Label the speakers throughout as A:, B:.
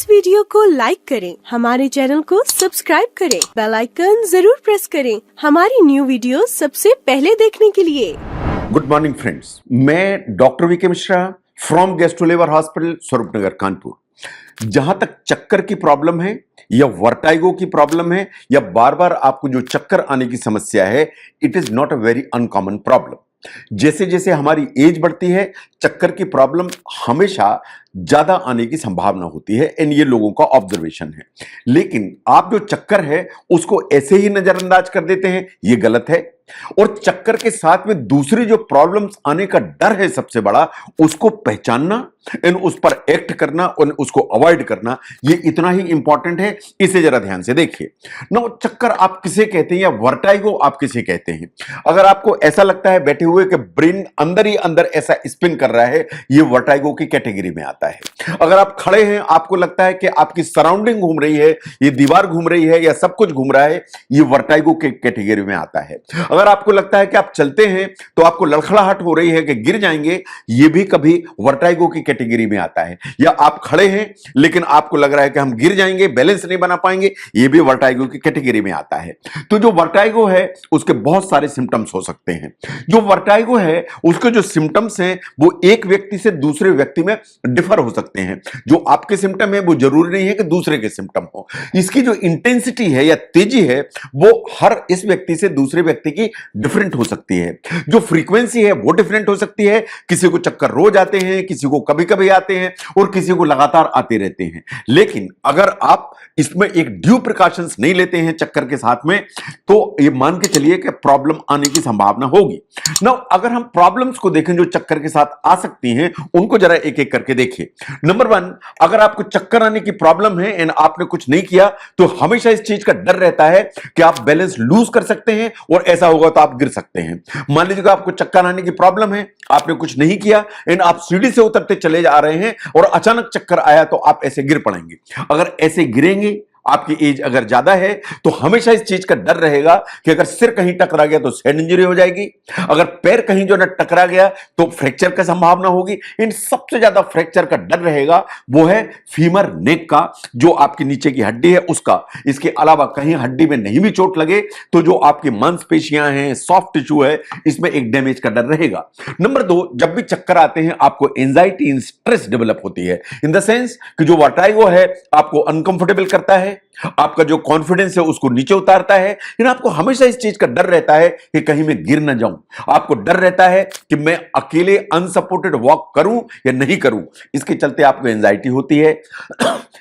A: इस वीडियो को लाइक करें, हमारे चैनल को सब्सक्राइब करें, बेल आइकन जरूर प्रेस करें हमारी न्यू वीडियो सबसे पहले देखने के लिए।
B: गुड मॉर्निंग फ्रेंड्स, मैं doctor V K Mishra from gastro liver hospital Swaroopnagar Kanpur. जहां तक चक्कर की प्रॉब्लम है या वर्टाइगो की प्रॉब्लम है या बार बार आपको जो चक्कर आने की समस्या है, it is not a very uncommon problem. जैसे जैसे हमारी एज बढ़ती है, चक्कर की प्रॉब्लम हमेशा ज्यादा आने की संभावना होती है एंड ये लोगों का ऑब्जर्वेशन है। लेकिन आप जो चक्कर है उसको ऐसे ही नजरअंदाज कर देते हैं, ये गलत है। और चक्कर के साथ में दूसरी जो प्रॉब्लम्स आने का डर है सबसे बड़ा, उसको पहचानना एंड उस पर एक्ट करना और उसको अवॉइड करना, ये इतना ही इंपॉर्टेंट है। इसे जरा ध्यान से देखिए ना। चक्कर आप किसे कहते हैं या वर्टाइगो आप किसे कहते हैं? अगर आपको ऐसा लगता है बैठे हुए कि ब्रेन अंदर ही अंदर ऐसा स्पिन कर रहा है, ये वर्टाइगो की कैटेगरी में आता है। अगर आप खड़े हैं, आपको लगता है कि आपकी सराउंडिंग घूम रही है, ये दीवार घूम रही है या सब कुछ घूम रहा है, ये वर्टाइगो के कैटेगरी में आता है। अगर आपको लगता है कि आप चलते हैं तो आपको लड़खड़ाहट हो रही है कि गिर जाएंगे, ये भी कभी वर्टाइगो की कैटेगरी में आता है। या आप खड़े हैं लेकिन आपको लग रहा है कि हम गिर जाएंगे, बैलेंस नहीं बना पाएंगे, ये भी वर्टाइगो की कैटेगरी में आता है। तो जो वर्टाइगो है उसके बहुत सारे सिम्टम्स हो सकते हैं। जो वर्टाइगो है उसके जो सिम्टम्स हैं वो एक व्यक्ति से दूसरे व्यक्ति में डिफर हो सकते हैं। जो आपके सिम्टम है वो जरूरी नहीं है कि दूसरे के सिम्टम हो। इसकी जो इंटेंसिटी है या तेजी है वो हर इस व्यक्ति से दूसरे व्यक्ति की डिफरेंट हो सकती है। जो फ्रीक्वेंसी है वो डिफरेंट हो सकती है। किसी को चक्कर रोज आते हैं, किसी को कभी कभी आते हैं और किसी को लगातार आते रहते हैं। लेकिन अगर आप इसमें एक ड्यू प्रिकॉशंस नहीं लेते हैं चक्कर के साथ में, तो ये मान के चलिए कि प्रॉब्लम आने की संभावना होगी ना। अगर हम प्रॉब्लम्स को देखें जो चक्कर के साथ आ सकती हैं, उनको जरा एक एक करके देखिए। नंबर 1, अगर आपको चक्कर आने की प्रॉब्लम है एंड आपने कुछ नहीं किया तो हमेशा इस चीज का डर रहता है कि आप बैलेंस लूज कर सकते हैं और ऐसा होगा तो आप गिर सकते हैं। मान लीजिए आपको चक्कर आने की प्रॉब्लम है, आपने कुछ नहीं किया एंड आप सीढ़ी से उतरते चले जा रहे हैं और अचानक चक्कर आया तो आप ऐसे गिर पड़ेंगे। अगर ऐसे गिरेंगे, आपकी एज अगर ज्यादा है तो हमेशा इस चीज का डर रहेगा कि अगर सिर कहीं टकरा गया तो हेड इंजरी हो जाएगी, अगर पैर कहीं जो ना टकरा गया तो फ्रैक्चर का संभावना होगी। इन सबसे ज्यादा फ्रैक्चर का डर रहेगा वो है फीमर नेक का, जो आपकी नीचे की हड्डी है उसका। इसके अलावा कहीं हड्डी में नहीं भी चोट लगे तो जो आपकी मांसपेशियां हैं, सॉफ्ट टिश्यू है, इसमें एक डैमेज का डर रहेगा। नंबर 2, जब भी चक्कर आते हैं आपको एंजाइटी एंड स्ट्रेस डेवलप होती है, इन द सेंस कि जो वर्टाइगो है आपको अनकंफर्टेबल करता है, आपका जो कॉन्फिडेंस है उसको नीचे उतारता है। लेकिन आपको हमेशा इस चीज का डर रहता है कि कहीं मैं गिर ना जाऊं। आपको डर रहता है कि मैं अकेले अनसपोर्टेड वॉक करूं या नहीं करूं। इसके चलते आपको एंजाइटी होती है,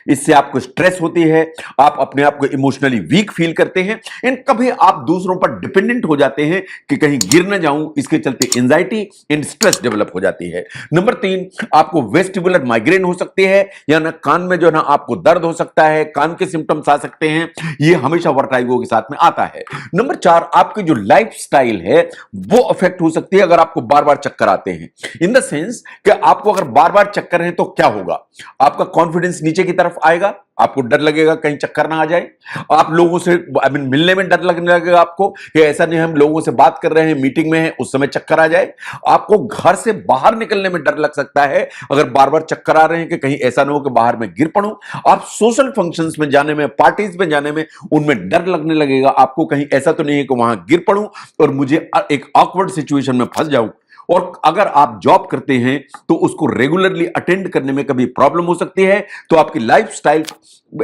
B: इससे आपको स्ट्रेस होती है, आप अपने आप को इमोशनली वीक फील करते हैं एंड कभी आप दूसरों पर डिपेंडेंट हो जाते हैं कि कहीं गिर ना जाऊं। इसके चलते एंजाइटी एंड स्ट्रेस डेवलप हो जाती है। नंबर 3, आपको वेस्टिबुलर माइग्रेन हो सकती है, या ना कान में जो ना आपको दर्द हो सकता है, कान के सिम्टम्स आ सकते हैं। ये हमेशा वर्टाइगो के साथ में आता है। नंबर 4, आपकी जो लाइफस्टाइल है वो अफेक्ट हो सकती है अगर आपको बार बार चक्कर आते हैं। इन द सेंस कि आपको अगर बार बार चक्कर है तो क्या होगा? आपका कॉन्फिडेंस नीचे की तरफ आएगा, आपको डर लगेगा कहीं चक्कर ना आ जाए। आप लोगों से मिलने में डर लगने लगेगा आपको कि ऐसा नहीं हम लोगों से बात कर रहे हैं, मीटिंग में है, उस समय चक्कर आ जाए। आपको घर से बाहर निकलने में डर लग सकता है अगर बार बार चक्कर आ रहे हैं कि कहीं ऐसा ना हो कि बाहर में गिर पड़ूं। आप सोशल फंक्शंस में जाने में, पार्टीज में जाने में, उनमें डर लगने लगेगा आपको, कहीं ऐसा तो नहीं है कि वहां गिर पड़ूं और मुझे एक ऑकवर्ड सिचुएशन में फंस जाऊं। और अगर आप जॉब करते हैं तो उसको रेगुलरली अटेंड करने में कभी प्रॉब्लम हो सकती है, तो आपकी लाइफस्टाइल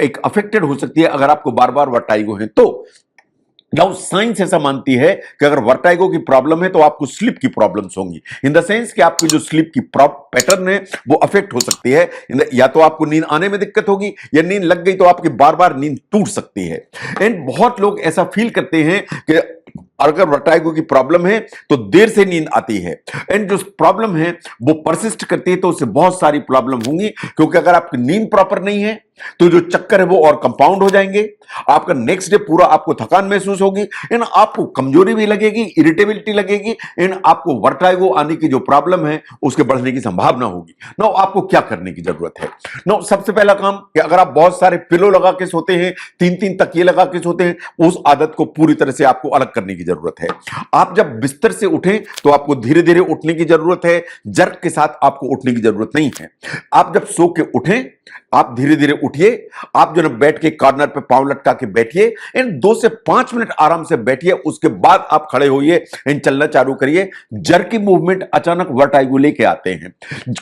B: एक अफेक्टेड हो सकती है अगर आपको बार बार वर्टाइगो है तो। नाउ साइंस ऐसा मानती है कि अगर वर्टाइगो की प्रॉब्लम है तो आपको स्लीप की प्रॉब्लम्स होंगी, इन द सेंस कि आपकी जो स्लीप की पैटर्न है वो अफेक्ट हो सकती है। या तो आपको नींद आने में दिक्कत होगी, या नींद लग गई तो आपकी बार बार नींद टूट सकती है। एंड बहुत लोग ऐसा फील करते हैं कि अगर वर्टाइगो की प्रॉब्लम है तो देर से नींद आती है एंड जो प्रॉब्लम है वो परसिस्ट करती है तो उससे बहुत सारी प्रॉब्लम होंगी। क्योंकि अगर आपकी नींद प्रॉपर नहीं है तो जो चक्कर है वो और कंपाउंड हो जाएंगे। आपका नेक्स्ट डे पूरा आपको थकान महसूस होगी एंड आपको कमजोरी भी लगेगी, इरिटेबिलिटी लगेगी एंड आपको वर्टाइगो आने की जो प्रॉब्लम है उसके बढ़ने की संभावना होगी। नाउ आपको क्या करने की जरूरत है? नाउ सबसे पहला काम कि अगर आप बहुत सारे पिलो लगा के सोते हैं, 3-3 तकिए लगा के सोते हैं, उस आदत को पूरी तरह से आपको अलग करने की जरूरत है। आप जब बिस्तर से उठें तो आपको धीरे धीरे उठने की जरूरत है, जर्क के साथ आपको उठने की जरूरत नहीं है। आप जब सो के उठें आप धीरे धीरे उठिए, आप जो ना बैठ के कॉर्नर पे पांव लटका के बैठिए, इन 2 से 5 मिनट आराम से बैठिए, उसके बाद आप खड़े होइए, इन चलना चालू करिए। जर्की मूवमेंट अचानक वर्टाइगो लेके आते हैं।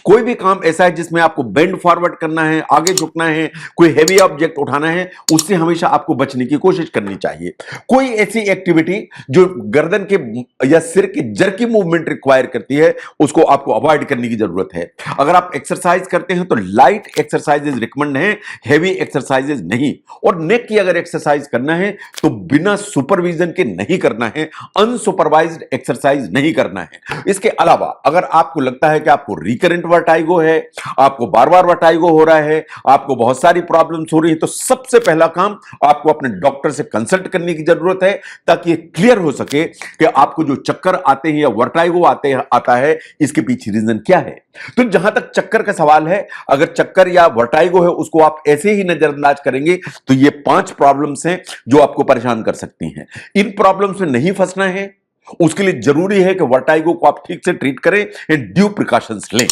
B: कोई भी काम ऐसा है जिसमें आपको बेंड फॉरवर्ड करना है, आगे झुकना है, कोई हैवी ऑब्जेक्ट उठाना है, उससे हमेशा आपको बचने की कोशिश करनी चाहिए। कोई ऐसी एक्टिविटी जो गर्दन के या सिर के जर्की मूवमेंट रिक्वायर करती है, उसको आपको अवॉइड करने की जरूरत है। अगर आप एक्सरसाइज करते हैं तो लाइट एक्सरसाइजेज रिकमेंड है, हेवी एक्सरसाइजेज नहीं। और नेक की अगर एक्सरसाइज करना है तो बिना सुपरविजन के नहीं करना है, अनसुपरवाइज्ड एक्सरसाइज नहीं करना है। इसके अलावा अगर आपको लगता है कि आपको रिकरेंट वर्टाइगो है, आपको बार बार वर्टाइगो हो रहा है, आपको बहुत सारी प्रॉब्लम्स हो रही है, तो सबसे पहला काम आपको अपने डॉक्टर से कंसल्ट करने की जरूरत है, ताकि ये क्लियर हो सके कि आपको जो चक्कर आते हैं या वर्टाइगो आता है, इसके पीछे रीजन क्या है। तो जहां तक चक्कर का सवाल है, अगर चक्कर या वर्टाइगो है उसको आप ऐसे ही नजरअंदाज करेंगे तो ये 5 प्रॉब्लम्स हैं जो आपको परेशान कर सकती हैं। इन प्रॉब्लम्स में नहीं फंसना है, उसके लिए जरूरी है कि वर्टाइगो को आप ठीक से ट्रीट करें एंड ड्यू प्रिकॉशंस लें।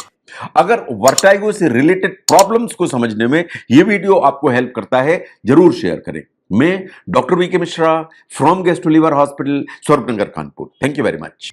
B: अगर वर्टाइगो से रिलेटेड प्रॉब्लम्स को समझने में यह वीडियो आपको हेल्प करता है, जरूर शेयर करें। मैं doctor V K Mishra from gastro liver hospital, Swaroopnagar, Kanpur. Thank you very much.